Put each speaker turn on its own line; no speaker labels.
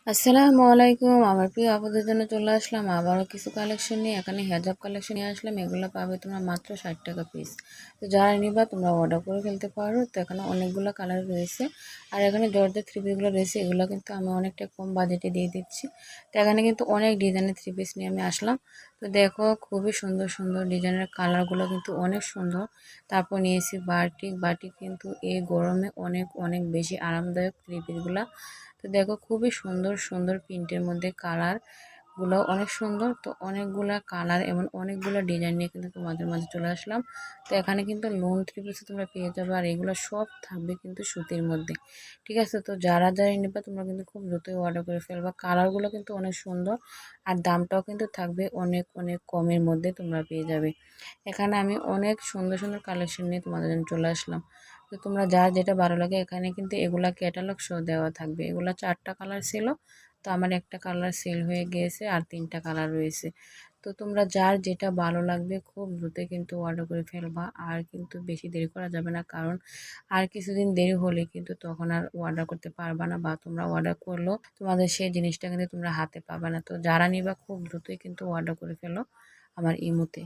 আসসালামু আলাইকুম। আমার প্রিয় আপুদের জন্য চলে আসলাম আবারও কিছু কালেকশন নিয়ে। এখানে হেজাব কালেকশন নিয়ে আসলাম। এগুলো পাবে তোমরা মাত্র 60 টাকা পিস। তো যারা নিবা তোমরা অর্ডার করে ফেলতে পারো। তো এখানে অনেকগুলো কালার রয়েছে। আর এখানে জর্জেট থ্রি পিসগুলো রয়েছে, এগুলো কিন্তু আমি অনেকটা কম বাজেটে দিয়ে দিচ্ছি। তো এখানে কিন্তু অনেক ডিজাইনের থ্রি পিস নিয়ে আমি আসলাম। তো দেখো খুবই সুন্দর সুন্দর ডিজাইনের কালারগুলো কিন্তু অনেক সুন্দর। তারপর নিয়েছি বাটিক। বাটিক কিন্তু এই গরমে অনেক অনেক বেশি আরামদায়ক থ্রি পিসগুলো। তো দেখো খুবই সুন্দর সুন্দর প্রিন্টের মধ্যে কালার গুলো অনেক সুন্দর। তো অনেকগুলা কালার এবং অনেকগুলো ডিজাইন নিয়ে কিন্তু তোমাদের মাঝে চলে আসলাম। তো এখানে কিন্তু লোন থ্রি পিস তোমরা পেয়ে যাবে, আর এগুলো সব থাকবে কিন্তু সুতির মধ্যে। ঠিক আছে, তো যারা যারা নেবে তোমরা কিন্তু খুব দ্রুতই অর্ডার করে ফেলবা। কালারগুলো কিন্তু অনেক সুন্দর, আর দামটাও কিন্তু থাকবে অনেক অনেক কমের মধ্যে তোমরা পেয়ে যাবে। এখানে আমি অনেক সুন্দর সুন্দর কালেকশন নিয়ে তোমাদের জন্য চলে আসলাম। তো তোমরা যার যেটা ভালো লাগে, এখানে কিন্তু এগুলা ক্যাটালগ শো দেওয়া থাকবে। এগুলা 4টা কালার ছিল, তো আমার একটা কালার সেল হয়ে গিয়েছে, আর 3টা কালার রয়েছে। তো তোমরা যার যেটা ভালো লাগবে খুব দ্রুত কিন্তু অর্ডার করে ফেলবা। আর কিন্তু বেশি দেরি করা যাবে না, কারণ আর কিছুদিন দেরি হলে কিন্তু তখন আর অর্ডার করতে পারবা না, বা তোমরা অর্ডার করলেও তোমাদের সেই জিনিসটা কিন্তু তোমরা হাতে পাবে না। তো যারা নিবা খুব দ্রুতই কিন্তু অর্ডার করে ফেলো আমার ইমোতে।